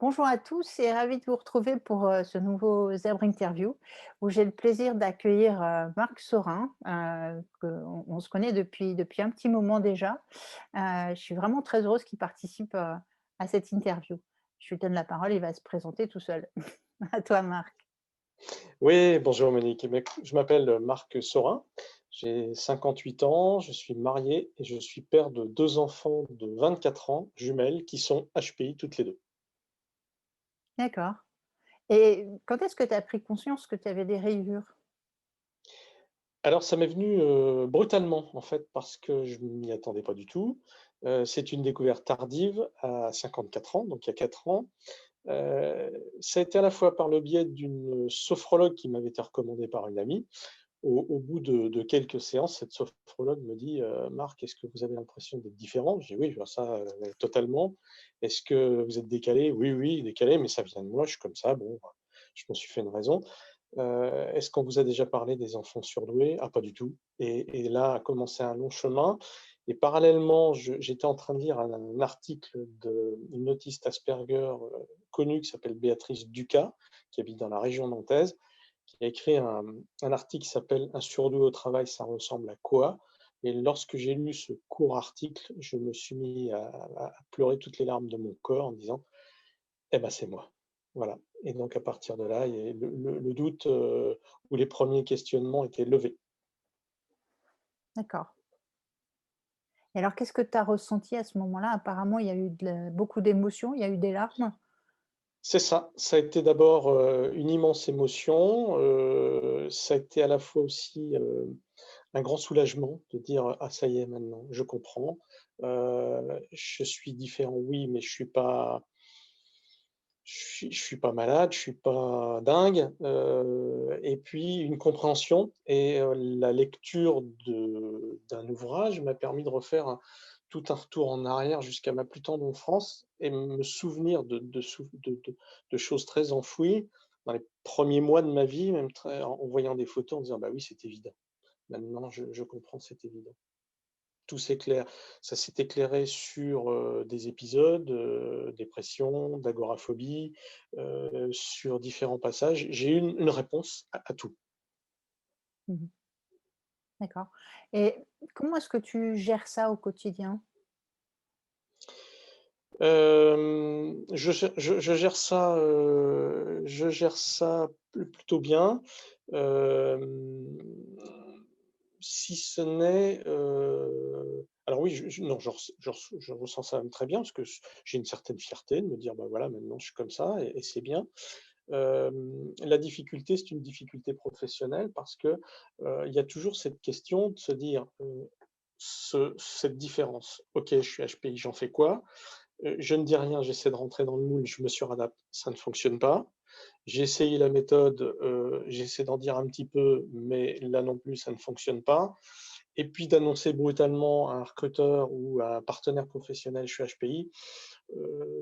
Bonjour à tous et ravi de vous retrouver pour ce nouveau Zèbre Interview où j'ai le plaisir d'accueillir Marc Saurin, on se connaît depuis un petit moment déjà. Je suis vraiment très heureuse qu'il participe à cette interview. Je lui donne la parole, il va se présenter tout seul. À toi, Marc. Oui, bonjour Monique. Eh bien, je m'appelle Marc Saurin, j'ai 58 ans, je suis marié et je suis père de 2 enfants de 24 ans, jumelles, qui sont HPI toutes les 2. D'accord. Et quand est-ce que tu as pris conscience que tu avais des rayures? Alors ça m'est venu, brutalement en fait parce que je m'y attendais pas du tout. C'est une découverte tardive à 54 ans, donc il y a 4 ans. Ça a été à la fois par le biais d'une sophrologue qui m'avait été recommandée par une amie. Au bout de quelques séances, cette sophrologue me dit: «Marc, est-ce que vous avez l'impression d'être différent?» Je dis: «Oui, je vois ça, totalement. Est-ce que vous êtes décalé?» «Oui, oui, décalé, mais ça vient de moi, je suis comme ça». Bon, je m'en suis fait une raison. «Est-ce qu'on vous a déjà parlé des enfants surdoués?» «Ah, pas du tout». Et là a commencé un long chemin et parallèlement, j'étais en train de lire un article d'une autiste Asperger, connue qui s'appelle Béatrice Ducas, qui habite dans la région nantaise, qui a écrit un article qui s'appelle «Un surdoué au travail, ça ressemble à quoi?» Et lorsque j'ai lu ce court article, je me suis mis à pleurer toutes les larmes de mon corps en disant: «Eh ben, c'est moi». Voilà. Et donc à partir de là, il y a le doute, ou les premiers questionnements étaient levés. D'accord. Et alors, qu'est-ce que tu as ressenti à ce moment-là? Apparemment, il y a eu beaucoup d'émotions, il y a eu des larmes? C'est ça, ça a été d'abord, une immense émotion, ça a été à la fois aussi, un grand soulagement de dire: «Ah ça y est maintenant, je comprends, je suis différent oui, mais je suis pas malade, je suis pas dingue», et puis une compréhension et la lecture d'un ouvrage m'a permis de refaire tout un retour en arrière jusqu'à ma plus tendre enfance et me souvenir de choses très enfouies dans les premiers mois de ma vie, même très en voyant des photos en disant: «Bah oui, c'est évident. Maintenant je comprends, c'est évident». Tout s'éclaire. Ça s'est éclairé sur, des épisodes, dépression, d'agoraphobie, sur différents passages. J'ai eu une réponse à tout. Mmh. D'accord. Et comment est-ce que tu gères ça au quotidien? Je gère ça plutôt bien, hem, si ce n'est, alors oui, non, je ressens ça même très bien parce que j'ai une certaine fierté de me dire: «Bah, voilà, maintenant je suis comme ça et c'est bien». La difficulté, c'est une difficulté professionnelle parce que, il y a toujours cette question de se dire, cette différence: «OK, je suis HPI, j'en fais quoi?» Je ne dis rien, j'essaie de rentrer dans le moule, je me suradapte, ça ne fonctionne pas. J'ai essayé la méthode, j'essaie d'en dire un petit peu, mais là non plus, ça ne fonctionne pas. Et puis d'annoncer brutalement à un recruteur ou à un partenaire professionnel: «Je suis HPI»,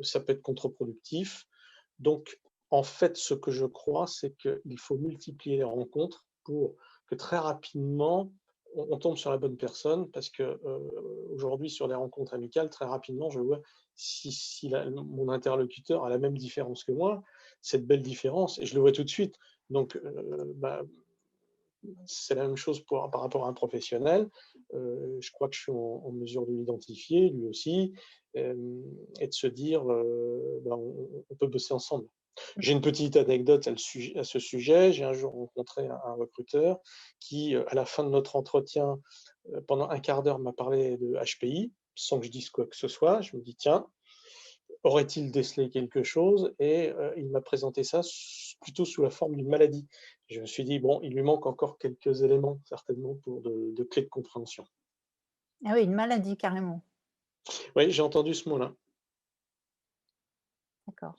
ça peut être contre-productif. Donc en fait, ce que je crois, c'est qu'il faut multiplier les rencontres pour que très rapidement, on tombe sur la bonne personne parce que, aujourd'hui sur les rencontres amicales, très rapidement, je vois si mon interlocuteur a la même différence que moi, cette belle différence et je le vois tout de suite. Donc bah, c'est la même chose par rapport à un professionnel. Je crois que je suis en mesure de l'identifier, lui aussi, et de se dire, bah, on peut bosser ensemble. Mmh. J'ai une petite anecdote à ce sujet. J'ai un jour rencontré un recruteur qui, à la fin de notre entretien, pendant un quart d'heure m'a parlé de HPI, sans que je dise quoi que ce soit. Je me dis: «Tiens, aurait-il décelé quelque chose?» Et il m'a présenté ça plutôt sous la forme d'une maladie. Je me suis dit: «Bon, il lui manque encore quelques éléments certainement pour de clés de compréhension». Ah oui, une maladie carrément, Oui, j'ai entendu ce mot-là. d'accord.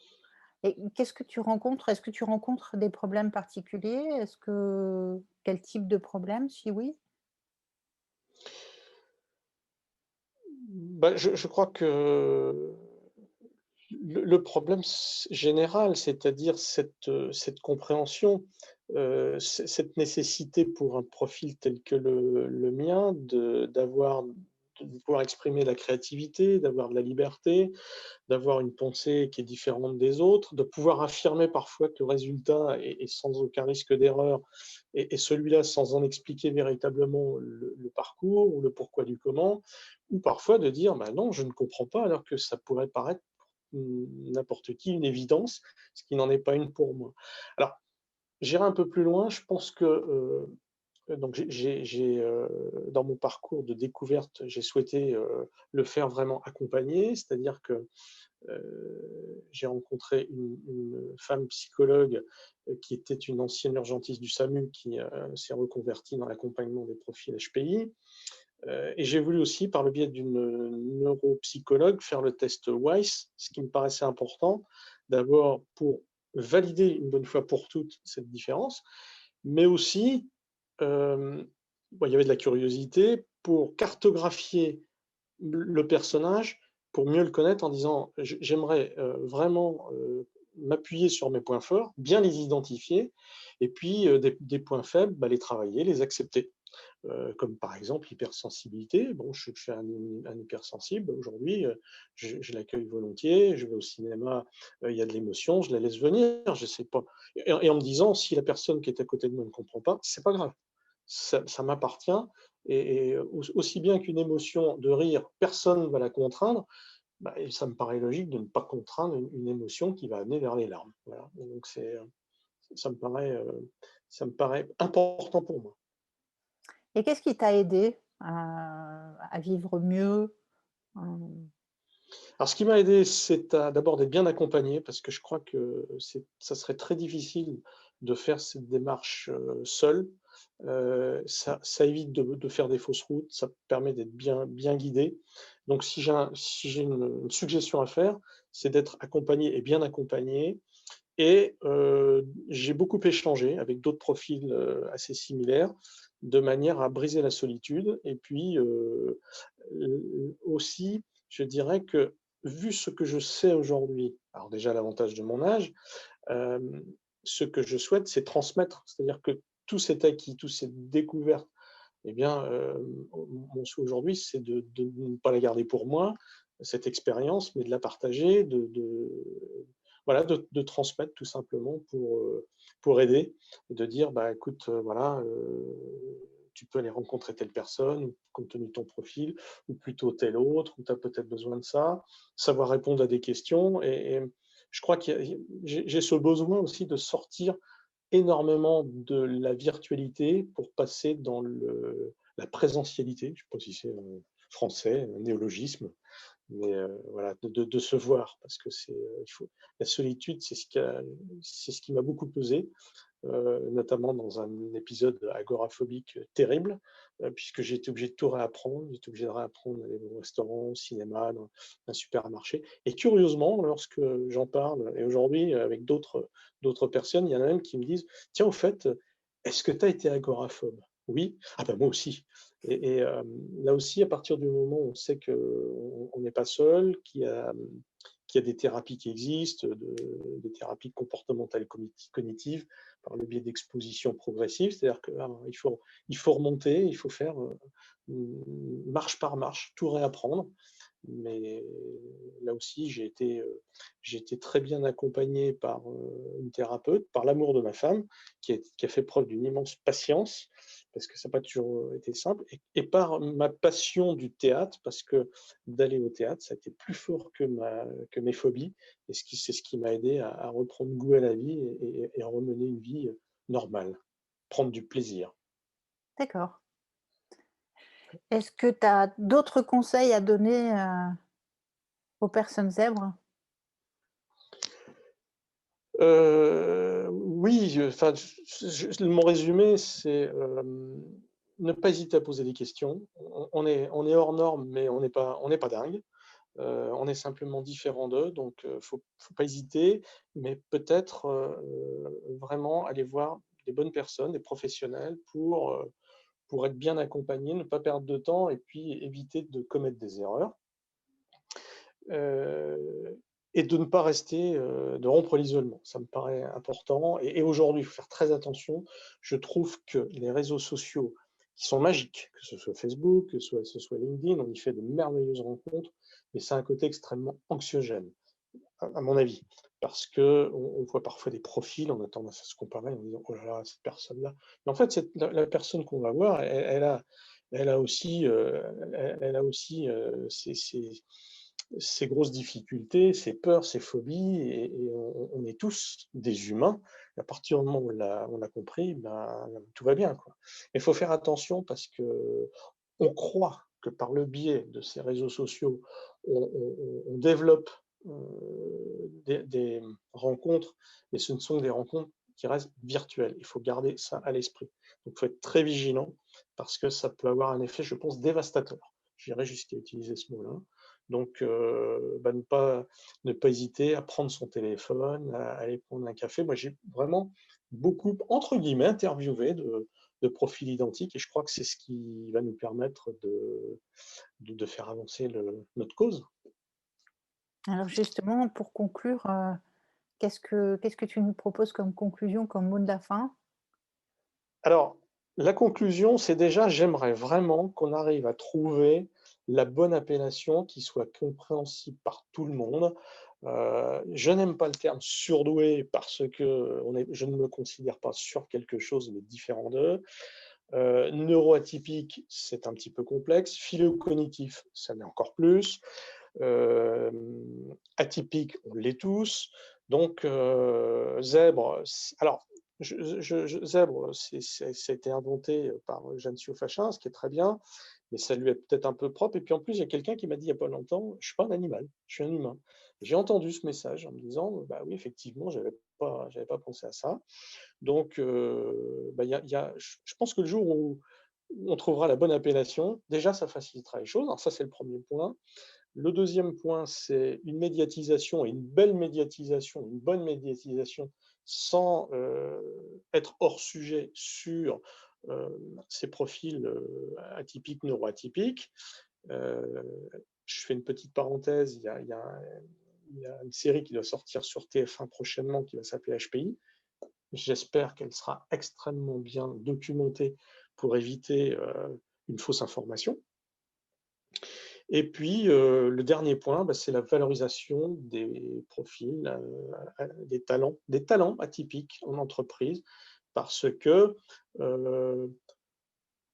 Et qu'est-ce que tu rencontres? Est-ce que tu rencontres des problèmes particuliers? Quel type de problème, si oui? Bah, je crois que le problème général, c'est-à-dire cette compréhension, cette nécessité pour un profil tel que le mien d'avoir de pouvoir exprimer la créativité, d'avoir de la liberté, d'avoir une pensée qui est différente des autres, de pouvoir affirmer parfois que le résultat est sans aucun risque d'erreur et celui-là sans en expliquer véritablement le parcours ou le pourquoi du comment, ou parfois de dire: «Bah non, je ne comprends pas», alors que ça pourrait paraître pour n'importe qui une évidence, ce qui n'en est pas une pour moi. Alors, j'irai un peu plus loin, je pense que, donc dans mon parcours de découverte, j'ai souhaité, le faire vraiment accompagné, c'est-à-dire que j'ai rencontré une femme psychologue qui était une ancienne urgentiste du SAMU qui s'est reconvertie dans l'accompagnement des profils HPI. Et j'ai voulu aussi, par le biais d'une neuropsychologue, faire le test WISE, ce qui me paraissait important, d'abord pour valider une bonne fois pour toutes cette différence, mais aussi, bon, il y avait de la curiosité pour cartographier le personnage pour mieux le connaître en disant j'aimerais vraiment m'appuyer sur mes points forts, bien les identifier, et puis des points faibles, bah, les travailler, les accepter. Comme par exemple l'hypersensibilité. Bon, je suis un hypersensible aujourd'hui, je l'accueille volontiers, je vais au cinéma, il y a de l'émotion, je la laisse venir, je sais pas. Et en me disant, si la personne qui est à côté de moi ne comprend pas, c'est pas grave, ça m'appartient. Et aussi bien qu'une émotion de rire, personne ne va la contraindre, bah, et ça me paraît logique de ne pas contraindre une émotion qui va amener vers les larmes. Voilà. Et donc ça me paraît, ça me paraît important pour moi. Et qu'est-ce qui t'a aidé à vivre mieux? Hem, Alors, ce qui m'a aidé, c'est d'abord d'être bien accompagné, parce que je crois que ça serait très difficile de faire cette démarche seul. Ça évite de faire des fausses routes, ça permet d'être bien guidé. Donc, si j'ai une suggestion à faire, c'est d'être accompagné et bien accompagné. Et j'ai beaucoup échangé avec d'autres profils assez similaires, de manière à briser la solitude. Et puis aussi, je dirais que, vu ce que je sais aujourd'hui, alors déjà l'avantage de mon âge, hem, ce que je souhaite, c'est transmettre. C'est-à-dire que tout cet acquis, toutes ces découvertes, eh bien, mon souhait aujourd'hui, c'est de ne pas la garder pour moi, cette expérience, mais de la partager, voilà, de transmettre tout simplement pour aider, et de dire: «Bah, écoute, voilà, tu peux aller rencontrer telle personne, compte tenu de ton profil, ou plutôt telle autre, ou tu as peut-être besoin de ça». Savoir répondre à des questions. Et je crois qu'il y a j'ai ce besoin aussi de sortir énormément de la virtualité pour passer dans la présentialité. Je ne sais pas si c'est français, un néologisme, mais voilà, de se voir, parce que il faut, la solitude, c'est ce qui m'a beaucoup pesé, notamment dans un épisode agoraphobique terrible, puisque j'ai été obligé de tout réapprendre. J'ai été obligé de réapprendre à aller au restaurant, au cinéma, dans un supermarché. Et curieusement, lorsque j'en parle, et aujourd'hui avec d'autres personnes, il y en a même qui me disent: «Tiens, au fait, est-ce que tu as été agoraphobe?» «Oui». «Ah ben moi aussi». Là aussi, à partir du moment où on sait qu'on n'est pas seul, qu'il y a des thérapies qui existent, des thérapies comportementales et cognitives, par le biais d'exposition progressive. C'est-à-dire qu'il faut remonter, il faut faire marche par marche, tout réapprendre. Mais là aussi, j'ai été très bien accompagné par une thérapeute, par l'amour de ma femme, qui a fait preuve d'une immense patience, parce que ça n'a pas toujours été simple, et par ma passion du théâtre, parce que d'aller au théâtre, ça a été plus fort que mes phobies, et c'est ce qui m'a aidé à reprendre goût à la vie, et à remener une vie normale, prendre du plaisir. d'accord. Est-ce que tu as d'autres conseils à donner, aux personnes zèbres? Oui, enfin, mon résumé, c'est ne pas hésiter à poser des questions. On est hors norme, mais on n'est pas dingue. On est simplement différent d'eux, donc faut pas hésiter, mais peut-être vraiment aller voir des bonnes personnes, des professionnels pour être bien accompagné, ne pas perdre de temps, et puis éviter de commettre des erreurs. Heu et de ne pas rester, de rompre l'isolement. Ça me paraît important, et aujourd'hui, il faut faire très attention. Je trouve que les réseaux sociaux qui sont magiques, que ce soit Facebook, que ce soit LinkedIn, on y fait de merveilleuses rencontres, mais c'est un côté extrêmement anxiogène, à mon avis. Parce qu'on voit parfois des profils, on a tendance à se comparer en disant: «Oh là là, cette personne-là». Mais en fait, la personne qu'on va voir, elle a aussi, elle a aussi, ses grosses difficultés, ses peurs, ses phobies, et on est tous des humains. À partir du moment où on l'a compris, ben, tout va bien, quoi. Il faut faire attention parce qu'on croit que par le biais de ces réseaux sociaux, on développe des rencontres, mais ce ne sont que des rencontres qui restent virtuelles. Il faut garder ça à l'esprit. Donc, il faut être très vigilant parce que ça peut avoir un effet, je pense, dévastateur. J'irais jusqu'à utiliser ce mot-là. Donc, bah, ne pas hésiter à prendre son téléphone, à aller prendre un café. Moi, j'ai vraiment beaucoup, entre guillemets, «interviewé» de profils identiques, et je crois que c'est ce qui va nous permettre de faire avancer notre cause. Alors justement, pour conclure, qu'est-ce que tu nous proposes comme conclusion, comme mot de la fin? Alors, la conclusion, c'est déjà, j'aimerais vraiment qu'on arrive à trouver la bonne appellation qui soit compréhensible par tout le monde. Je n'aime pas le terme surdoué parce que je ne me considère pas sur quelque chose, mais différent d'eux. Neuroatypique, c'est un petit peu complexe. Philo-cognitif, ça l'est encore plus. Atypique, on l'est tous. Donc, zèbre, alors, zèbre, ça a été inventé par Jeanne Fachin, ce qui est très bien, mais ça lui est peut-être un peu propre. Et puis en plus, il y a quelqu'un qui m'a dit il n'y a pas longtemps: «Je suis pas un animal, je suis un humain». J'ai entendu ce message en me disant: «Bah oui, effectivement, j'avais pas pensé à ça». Donc, bah, je pense que le jour où on trouvera la bonne appellation, déjà, ça facilitera les choses. Alors ça, c'est le premier point. Le deuxième point, c'est une médiatisation, et une belle médiatisation, une bonne médiatisation, sans être hors sujet sur ces profils atypiques, neuroatypiques. Euh, je fais une petite parenthèse, il y a une série qui doit sortir sur TF1 prochainement qui va s'appeler HPI. J'espère qu'elle sera extrêmement bien documentée pour éviter une fausse information. Et puis, le dernier point, bah, c'est la valorisation des profils, des talents atypiques en entreprise, parce que, heu,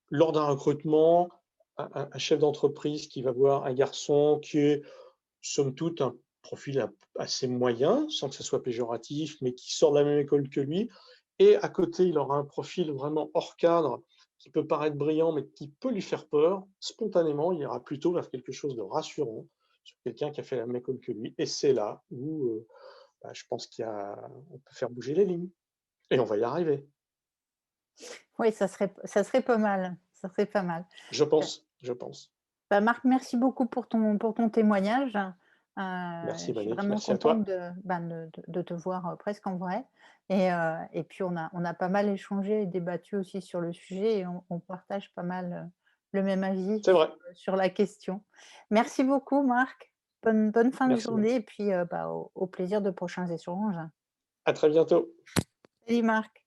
lors d'un recrutement, un chef d'entreprise qui va voir un garçon qui est, somme toute, un profil assez moyen, sans que ça soit péjoratif, mais qui sort de la même école que lui, et à côté, il aura un profil vraiment hors cadre, qui peut paraître brillant, mais qui peut lui faire peur. Spontanément, il ira plutôt vers quelque chose de rassurant, sur quelqu'un qui a fait la même école que lui, et c'est là où, bah, je pense on peut faire bouger les lignes, et on va y arriver. Oui, ça serait pas mal, ça serait pas mal. Je pense. Bah, Marc, merci beaucoup pour ton témoignage. Merci Je suis Monique, vraiment merci à contente toi. de te voir, presque en vrai, et puis on a pas mal échangé et débattu aussi sur le sujet, et on partage pas mal, le même avis C'est vrai. sur la question. Merci beaucoup Marc. Bonne fin de Merci journée, Monique. et puis, au plaisir de prochains échanges. À très bientôt. Salut Marc.